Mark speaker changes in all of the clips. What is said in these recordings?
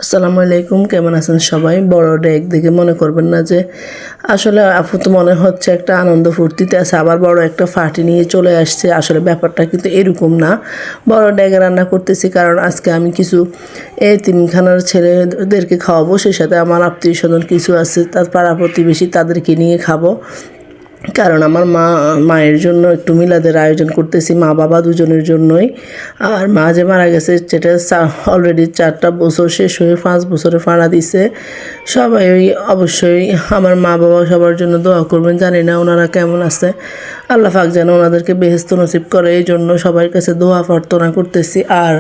Speaker 1: আসসালামু আলাইকুম, কেমন আছেন সবাই? বড়টা একদিকে মনে করবেন না যে আসলে আপু তো মনে হচ্ছে একটা আনন্দ ফুর্তিতে আছে, আবার বড় একটা পার্টি নিয়ে চলে আসছে। আসলে ব্যাপারটা কিন্তু এরকম না। বড় ডেকে রান্না করতেছি কারণ আজকে আমি কিছু তিনখানার ছেলেদেরকে খাওয়াবো, সেই সাথে আমার আত্মীয় স্বজন কিছু আছে, তার পাড়া প্রতিবেশী, তাদেরকে নিয়ে খাবো। কারণ আমার মায়ের জন্য একটু মিলাদের আয়োজন করতেছি, মা বাবা দুজনের জন্যই। আর মা যে মারা গেছে সেটা অলরেডি 4টা বছর শেষ হয়ে 5 বছরে ফাড়া দিছে। সবাই অবশ্যই আমার মা বাবা সবার জন্য দোয়া করবেন। জানি না ওনারা কেমন আছে, আল্লাহ পাক যেন ওনাদেরকে বেহেশত নসিব করে, এই জন্য সবার কাছে দোয়া প্রার্থনা করতেছি। আর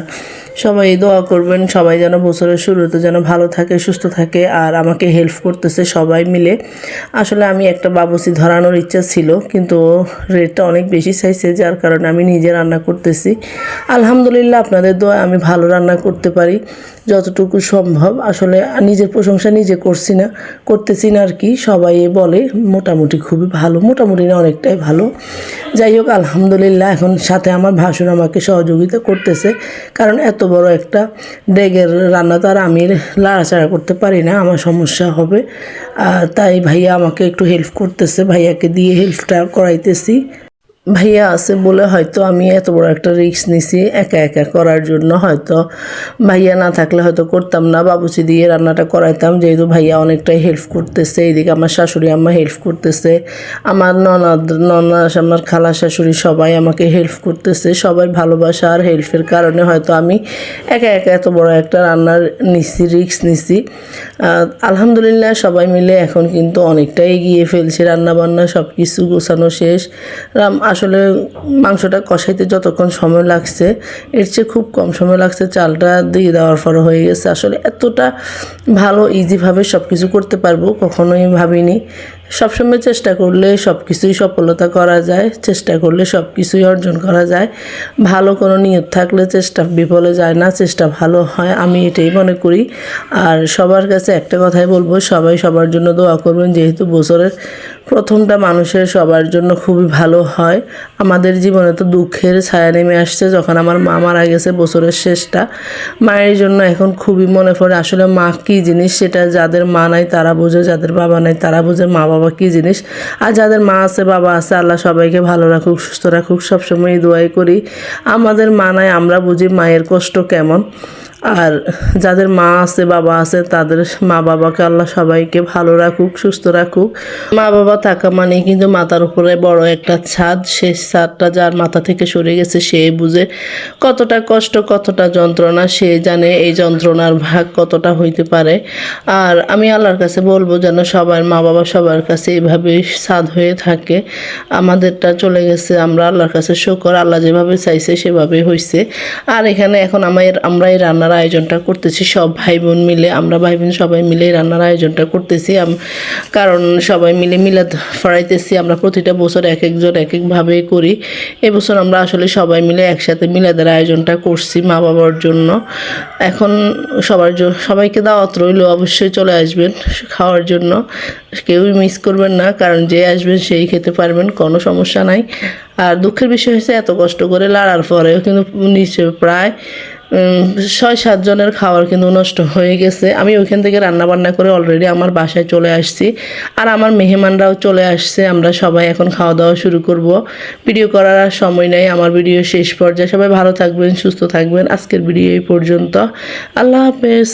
Speaker 1: সবাই দোয়া করবেন, সবাই যেন বছরের শুরুতে যেন ভালো থাকে, সুস্থ থাকে। আর আমাকে হেল্প করতেছে সবাই মিলে। আসলে আমি একটা বাবুর্চি ধরানোর ইচ্ছা ছিল, কিন্তু রেটটা অনেক বেশি চাইছে, যার কারণে আমি নিজে রান্না করতেছি। আলহামদুলিল্লাহ, আপনাদের দোয়া আমি ভালো রান্না করতে পারি যতটুকু সম্ভব। আসলে নিজের প্রশংসা নিজে করতেছি না আর কি। সবাই বলে মোটামুটি খুবই ভালো, মোটামুটি না অনেকটাই ভালো। যাই হোক, আলহামদুলিল্লাহ। এখন সাথে আমার ভাসুর আমাকে সহযোগিতা করতেছে, কারণ এত বড় একটা ডেগের রান্না তো আর আমি লাড়াচাড়া করতে পারি না, আমার সমস্যা হবে। তাই ভাইয়া আমাকে একটু হেল্প করতেছে, ভাইয়াকে দিয়ে হেল্পটা করাইতেছি। ভাইয়া আছে বলে হয়তো আমি এত বড় একটা রিস্ক নিছি একা একা করার জন্য। হয়তো ভাইয়া না থাকলে হয়তো করতাম না, বাবুচি দিয়ে রান্নাটা করাইতাম। যেহেতু ভাইয়া অনেকটাই হেল্প করতেছে, এইদিকে আমার শাশুড়ি আম্মা হেল্প করতেছে, আমার ননদ আমার খালা শাশুড়ি সবাই আমাকে হেল্প করতেছে। সবাই ভালোবাসা আর হেল্পের কারণে হয়তো আমি একা একা এত বড় একটা রান্নার রিস্ক নিছি। আলহামদুলিল্লাহ, সবাই মিলে এখন কিন্তু অনেকটাই এগিয়ে ফেলছে। রান্নাবান্না সব কিছু গোছানো শেষ। আসলে মাংসটা কষাইতে যতক্ষণ সময় লাগছে এর চেয়ে খুব কম সময় লাগছে, চালটা দিয়ে দেওয়ার পর হয়ে গেছে। আসলে এতটা ভালো ইজিভাবে সব কিছু করতে পারবো কখনোই ভাবিনি। সবসময় চেষ্টা করলে সব কিছুই সফলতা করা যায়, চেষ্টা করলে সব কিছুই অর্জন করা যায়। ভালো কোনো নিয়ত থাকলে চেষ্টা বিফলে যায় না, চেষ্টা ভালো হয়, আমি এটাই মনে করি। আর সবার কাছে একটা কথাই বলবো, সবাই সবার জন্য দোয়া করবেন। যেহেতু বছরের প্রথমটা মানুষের সবার জন্য খুবই ভালো হয়। আমাদের জীবনে তো দুঃখের ছায়া নেমে আসছে যখন আমার মা মারা গেছে, বছরের শেষটা। মায়ের জন্য এখন খুবই মনে পড়ে আসলে মা কী জিনিস, সেটা যাদের মা নাই তারা বোঝে, যাদের বাবা নাই তারা বোঝে মা বাবা কী জিনিস। আর যাদের মা আছে বাবা আছে, আল্লাহ সবাইকে ভালো রাখুক, সুস্থ রাখুক, সবসময় দোয়াই করি। আমাদের মা নাই, আমরা বুঝি মায়ের কষ্ট কেমন। আর যাদের মা আছে বাবা আছে, তাদের মা বাবাকে আল্লাহ সবাইকে ভালো রাখুক, সুস্থ রাখুক। মা বাবা থাকা মানে কিন্তু মাথার উপরে বড় একটা ছাদ, সেই ছাদটা যার মাথা থেকে সরে গেছে সে বুঝে কতটা কষ্ট, কতটা যন্ত্রণা, সে জানে এই যন্ত্রণার ভাগ কতটা হইতে পারে। আর আমি আল্লাহর কাছে বলবো যেন সবার মা বাবা সবার কাছে এভাবে ছাদ হয়ে থাকে। আমাদেরটা চলে গেছে, আমরা আল্লাহর কাছে শুকর, আল্লাহ যেভাবে চাইছে সেভাবে হয়েছে। আর এখানে এখন আমরা এই রান্নার আয়োজনটা করতেছি সব ভাই বোন মিলে, আমরা ভাই বোন সবাই মিলে রান্নার আয়োজনটা করতেছি। কারণ সবাই মিলে মিলাদ ফড়াইতেছি। আমরা প্রতিটা বছর এক একজন এক একভাবে করি। এবছর আমরা আসলে সবাই মিলে একসাথে মিলাদের আয়োজনটা করছি মা বাবার জন্য। এখন সবাইকে দাওয়াত রইল, অবশ্যই চলে আসবেন খাওয়ার জন্য, কেউই মিস করবেন না। কারণ যে আসবেন সেই খেতে পারবেন, কোনো সমস্যা নাই। আর দুঃখের বিষয় হচ্ছে এত কষ্ট করে লাড়ার পরেও কিন্তু নিচে প্রায় 6-7 জনের খাবার কিন্তু নষ্ট হয়ে গেছে। আমি ওইখান থেকে রান্না বান্না করে অলরেডি আমার বাসায় চলে আসছি, আর আমার মেহমানরাও চলে আসছে। আমরা সবাই এখন খাওয়া দাওয়া শুরু করব। ভিডিও করার আর সময় নেই, আমার ভিডিও শেষ পর্যায়ে। সবাই ভালো থাকবেন, সুস্থ থাকবেন। আজকের ভিডিও এই পর্যন্ত। আল্লাহ হাফেজ।